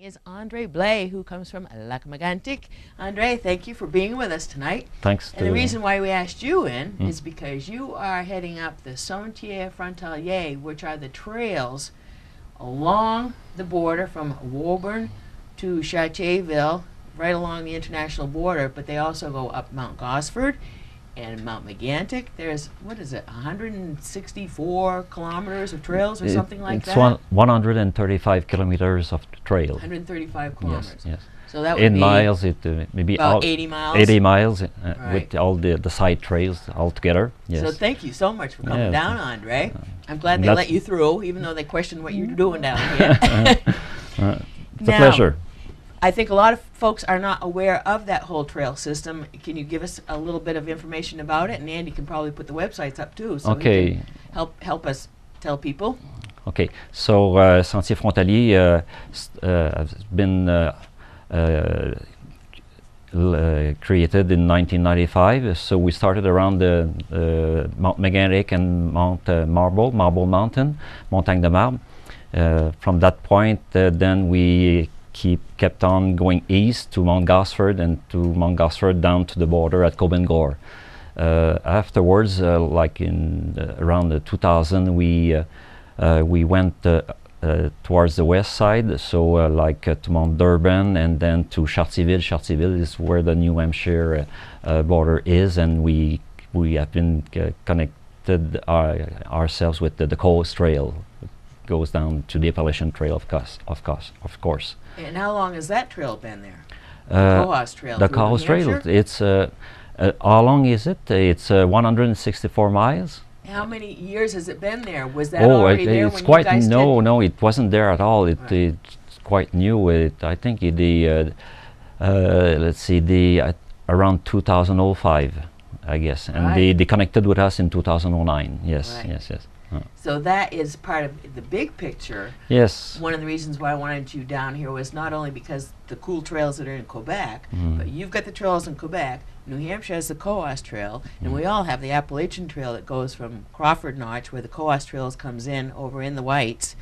Is Andre Blais, who comes from Megantic. Andre, thank you for being with us tonight. Thanks. And the reason why we asked you in is because you are heading up the Sentier Frontalier, which are the trails along the border from Coburn to Châteauvieux, right along the international border, but they also go up Mount Gosford and Mount Megantic. There's, what is it, 164 kilometers of trails or something like that? It's 135 kilometers of trail. 135 kilometers. Yes, yes. So that would in be miles, it maybe about 80 miles. 80 miles Right. with all the side trails all together. Yes. So thank you so much for coming Yes. down, Andre. I'm glad they That's let you through, even though they questioned what you're doing down here. It's a pleasure. I think a lot of folks are not aware of that whole trail system. Can you give us a little bit of information about it? And Andy can probably put the websites up too, so Okay. he can help us tell people. Okay, so Sentier Frontalier has been created in 1995. So we started around the Mount Megantic and Mount Marble Mountain, Montagne de Marbre. From that point, then we kept on going east to Mount Gosford, and to Mount Gosford down to the border at Coburn Gore. Afterwards, like in around 2000, we went towards the west side, so like to Mount Durban, and then to Chartierville. Chartierville is where the New Hampshire border is, and we have been connected ourselves with the Coast Trail. It goes down to the Appalachian Trail, of course. And how long has that trail been there? The Coast Trail. The through New Coast Trail. Hampshire? It's how long is it? It's 164 miles. How many years has it been there? Was that Oh, already there it's when quite you guys no, did? no, it wasn't there at all. It's quite new. I think let's see, around 2005, I guess, and Right. they connected with us in 2009. Yes, Right. yes, yes. So that is part of the big picture. Yes. One of the reasons why I wanted you down here was not only because the cool trails that are in Quebec, but you've got the trails in Quebec. New Hampshire has the Coast Trail, and we all have the Appalachian Trail that goes from Crawford Notch, where the Coast Trails comes in over in the Whites,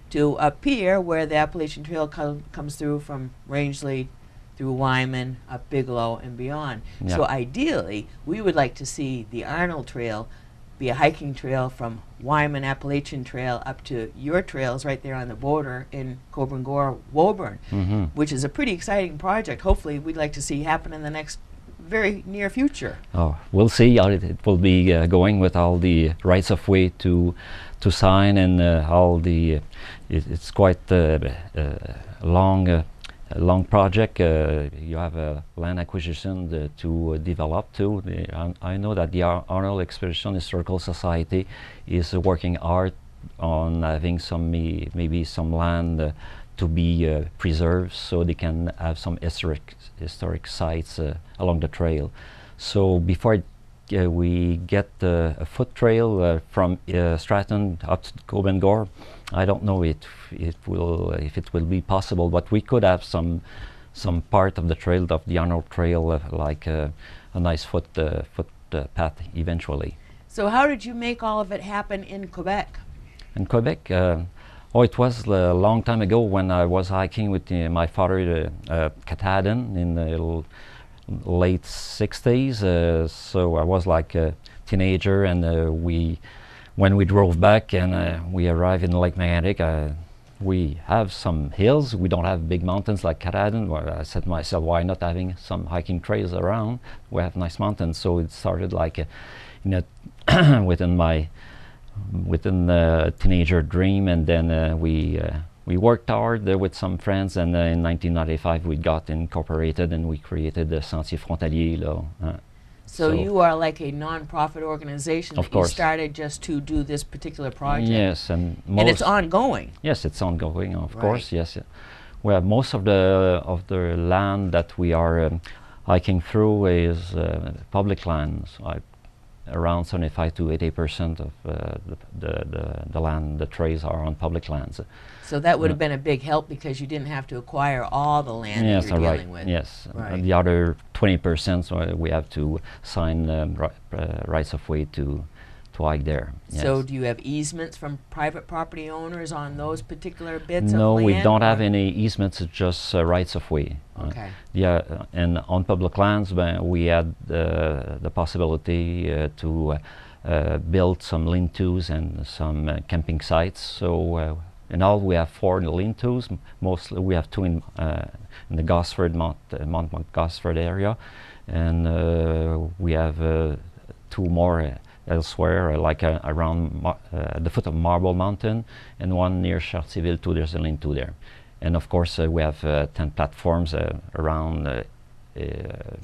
to up here where the Appalachian Trail comes through from Rangeley through Wyman, up Bigelow, and beyond. Yeah. So ideally, we would like to see the Arnold Trail be a hiking trail from Wyman Appalachian Trail up to your trails right there on the border in Coburn Gore, Woburn, which is a pretty exciting project. Hopefully, we'd like to see happen in the next very near future. Oh, we'll see how it will be going with all the rights of way to sign, and all the it's quite a long project. You have a land acquisition to develop too. I know that the Arnold Expedition Historical Society is working hard on having some maybe some land to be preserved, so they can have some historic sites along the trail. So before we get a foot trail from Stratton up to Coburn Gore, I don't know if it will be possible, but we could have some part of the trail, of the Arnold Trail, like a nice foot path eventually. So how did you make all of it happen in Quebec? In Quebec, oh, it was a long time ago when I was hiking with my father at Katahdin in the late 60s. So I was like a teenager, and when we drove back and we arrived in Lake Megantic, we have some hills. We don't have big mountains like Katahdin. Well, I said to myself, why not having some hiking trails around? We have nice mountains. So it started like within the teenager dream, and then we worked hard with some friends, and in 1995 we got incorporated and we created the Sentier Frontalier. So you are like a non-profit organization Of that course. you started just to do this particular project. Yes, and it's ongoing. Yes, it's ongoing, of Right. course. Yes, well, most of the land that we are hiking through is public lands. Around 75 to 80% of the land, the trails are on public lands. So that would have been a big help because you didn't have to acquire all the land Yes, that you're right. dealing with. Yes, Right. the other 20%, we have to sign rights of way to hike there. Yes. So do you have easements from private property owners on those particular bits No, of land? we don't have or- any easements. It's just rights of way. Okay. Yeah, and on public lands, we had the possibility to build some lean-tos and some camping sites. So in all, we have 4 lean-tos. Mostly, we have 2 in the Gosford, Mount Gosford area, and we have 2 more elsewhere, like around the foot of Marble Mountain, and 1 near Chartierville too. There's a lean-to there, and of course we have 10 platforms around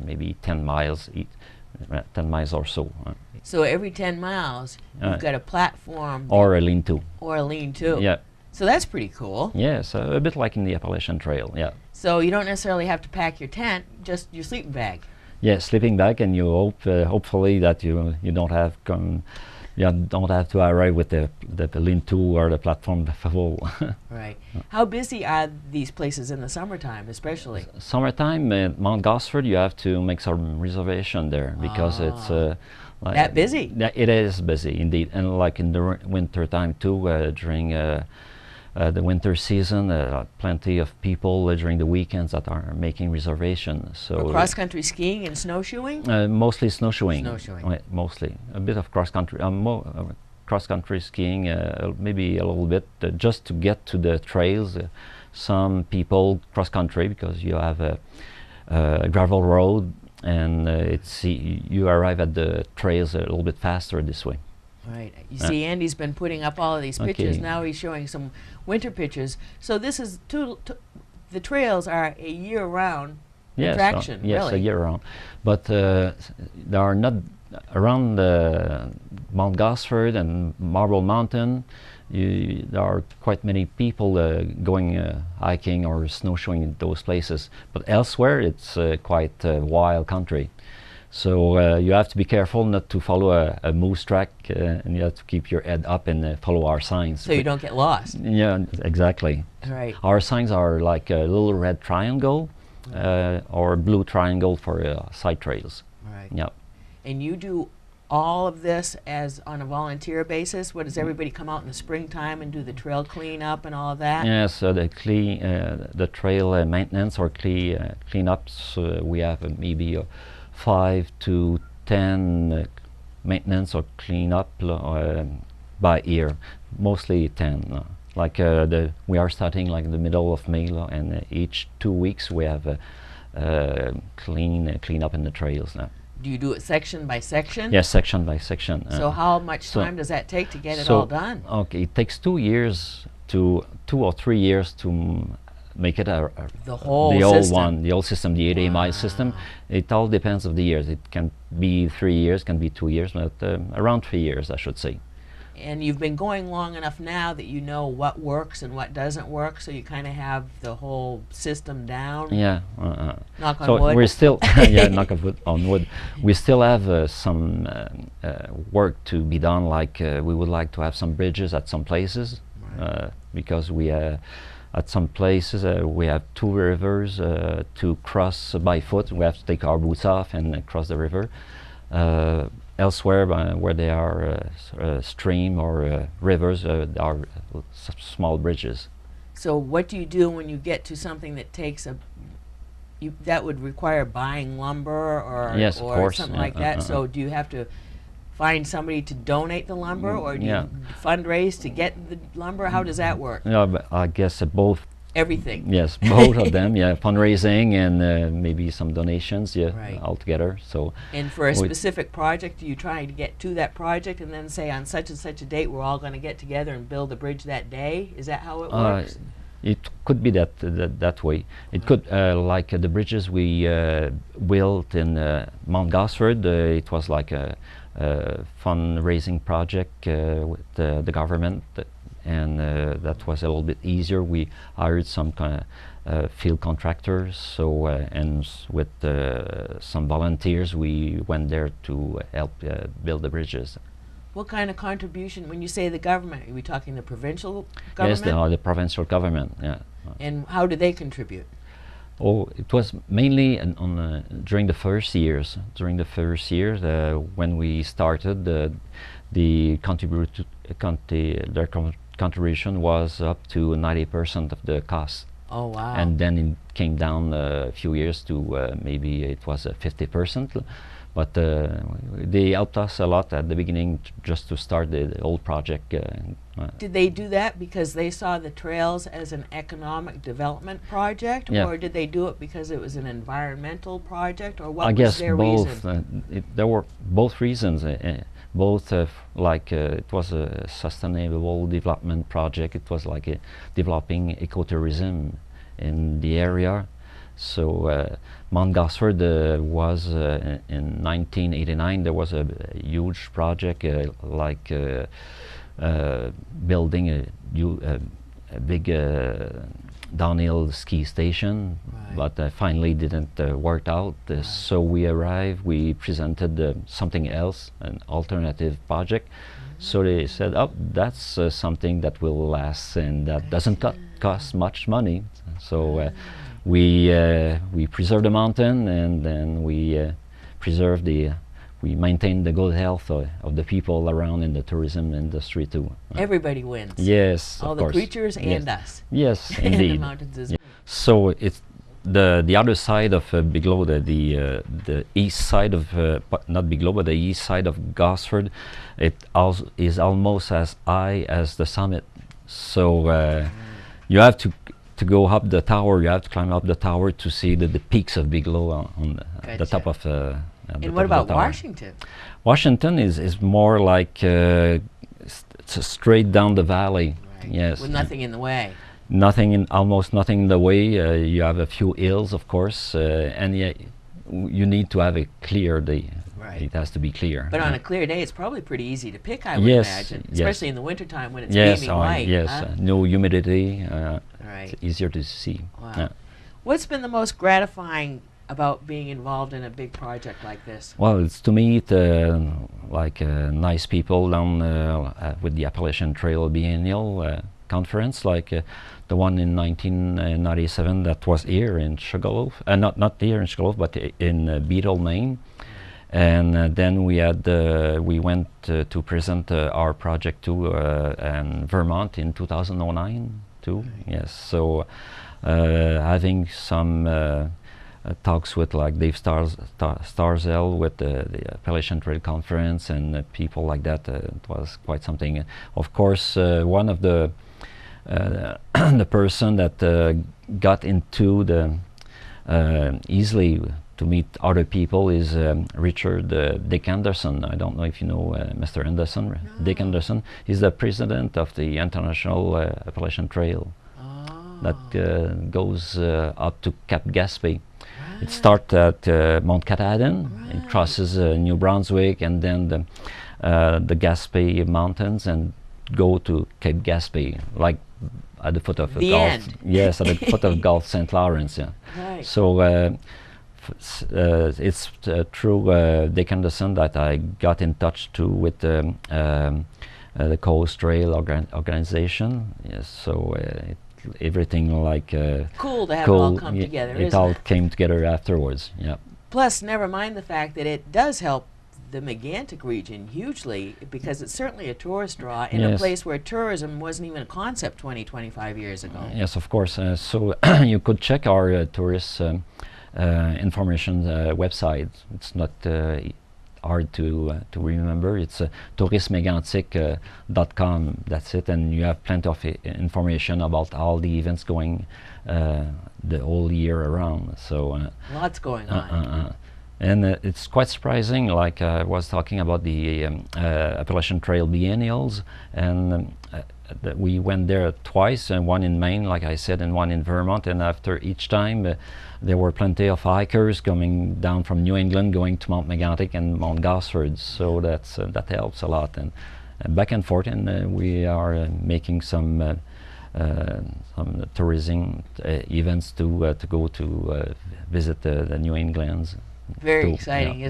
maybe 10 miles, 10 miles or so. So every 10 miles, you've got a platform Or a lean-to. or a lean-to. Yeah. So that's pretty cool. Yes, a bit like in the Appalachian Trail. Yeah. So you don't necessarily have to pack your tent, just your sleeping bag. Yeah, sleeping bag, and you hope, hopefully, that you don't have don't have to arrive with the lean-to or the platform full. Right. How busy are these places in the summertime, especially? Summertime, Mount Gosford, you have to make some reservation there because it's like That busy? It is busy indeed, and like in the winter time too, during the winter season, plenty of people during the weekends that are making reservations. So Cross-country skiing and snowshoeing? mostly snowshoeing. Snowshoeing. Right, mostly a bit of cross-country, cross-country skiing, maybe a little bit just to get to the trails. Some people cross-country because you have a gravel road, and you arrive at the trails a little bit faster this way. Right. You see, Andy's been putting up all of these pictures. Okay. Now he's showing some winter pictures. So this is the trails are a year-round attraction, yes, really. a year round. But there are not around Mount Gosford and Marble Mountain. There are quite many people going hiking or snowshoeing in those places. But elsewhere, it's quite wild country. So you have to be careful not to follow a moose track, and you have to keep your head up and follow our signs. So you don't get lost. Yeah, exactly. Right. Our signs are like a little red triangle or blue triangle for side trails. Right. Yeah. And you do all of this as on a volunteer basis? What, does everybody come out in the springtime and do the trail cleanup and all of that? Yes, so the trail maintenance or cleanups, we have maybe 5 to 10 maintenance or cleanup by year, mostly 10. Like we are starting like in the middle of May, and each 2 weeks we have clean up in the trails now. Do you do it section by section? Yes, section by section. So how much time does that take to get it all done? Okay, it takes 2 years to 2 or 3 years to make it the whole the old system. one, the old system, the 8 mile system. It all depends of the years. It can be 3 years, can be 2 years, but around 3 years, I should say. And you've been going long enough now that you know what works and what doesn't work, so you kind of have the whole system down. Yeah. Knock on so wood. we're still, yeah, knock on wood. We still have some work to be done. Like we would like to have some bridges at some places, because we. At some places, we have 2 rivers to cross by foot. We have to take our boots off and cross the river. Elsewhere, where there are stream or rivers, there are small bridges. So what do you do when you get to something that takes that would require buying lumber or, yes, or of course. something like that? So do you have to find somebody to donate the lumber, or do you fundraise to get the lumber? How does that work? Yeah, but I guess both. Everything. Yes, both of them. Yeah, fundraising and maybe some donations. Yeah, Right. all together. So. And for a specific project, are you trying to get to that project and then say on such and such a date we're all going to get together and build a bridge that day? Is that how it works? It could be that way. It could, like the bridges we built in Mount Gosford. It was like a fundraising project with the government, and that was a little bit easier. We hired some kind of field contractors, so and with some volunteers, we went there to help build the bridges. What kind of contribution, when you say the government, are we talking the provincial government? Yes, the provincial government, yeah. And how do they contribute? Oh, it was mainly during the first years. During the first years, when we started, the their contribution was up to 90% of the cost. Oh, wow. And then it came down a few years to maybe it was 50%. But they helped us a lot at the beginning just to start the whole project. Did they do that because they saw the trails as an economic development project, Yeah. or did they do it because it was an environmental project, or what I was guess their both. reason? There were both reasons. Both like it was a sustainable development project. It was like developing ecotourism in the area. So Mount Gosford was in 1989. There was a huge project like building a big downhill ski station, Right. but finally didn't work out. Right. So we arrived. We presented something else, an alternative project. So they said, "Oh, that's something that will last and that doesn't cost much money." So we preserve the mountain, and then we preserve we maintain the good health of the people around in the tourism industry too. Everybody wins. Yes, All of the course. creatures Yes. and us. Yes, And the indeed. mountains as Yeah. So it's the other side of Biglow, the east side of not Biglow, but the east side of Gosford. It also is almost as high as the summit. So you have to go up the tower. You have to climb up the tower to see the peaks of Biglow on the top of. And what about Washington? Washington is more like it's straight down the valley. Right. Yes. With nothing in the way. Almost nothing in the way. You have a few hills, of course, and you need to have a clear day. Right. It has to be clear. But on a clear day, it's probably pretty easy to pick, I would Yes, imagine, yes. especially in the wintertime when it's yes, beaming light. yes, huh? no humidity. Right. It's easier to see. Wow. What's been the most gratifying about being involved in a big project like this? Well, it's to meet like nice people down with the Appalachian Trail Biennial conference, like the one in 1997 that was here in Sugarloaf, not here in Sugarloaf, but in Beetle, Maine. And then we went to present our project to in Vermont in 2009 too. Yes, so having some talks with like Dave Starzell with the Appalachian Trail Conference and people like that. It was quite something. Of course, one of the the person that got into the easily to meet other people is Richard Dick Anderson. I don't know if you know Mr. Anderson. No. Dick Anderson. He's the president of the International Appalachian Trail. Oh. That goes up to Cap Gaspé. Right. It starts at Mount Katahdin. Right. It crosses New Brunswick and then the Gaspé Mountains and go to Cape Gaspé, like at the foot of the Gulf. End. Yes, at the foot of Gulf St. Lawrence. Yeah. Right. So it's through Dick Anderson that I got in touch too with the Coast Trail organization. Yes, so everything like cool to have it all come together. It all came together afterwards. Yeah. Plus, never mind the fact that it does help the Megantic region hugely, because it's certainly a tourist draw in a place where tourism wasn't even a concept 20-25 years ago. Yes, of course. So you could check our tourist information website. It's not hard to remember. It's tourismegantic.com. That's it, and you have plenty of information about all the events going the whole year around. So lots going on. And it's quite surprising, like I was talking about the Appalachian Trail Biennials, and we went there twice, and one in Maine, like I said, and one in Vermont, and after each time there were plenty of hikers coming down from New England going to Mount Megantic and Mount Gosford, so that helps a lot, and back and forth, and we are making some tourism events to go to visit the New Englands. Very exciting, isn't it?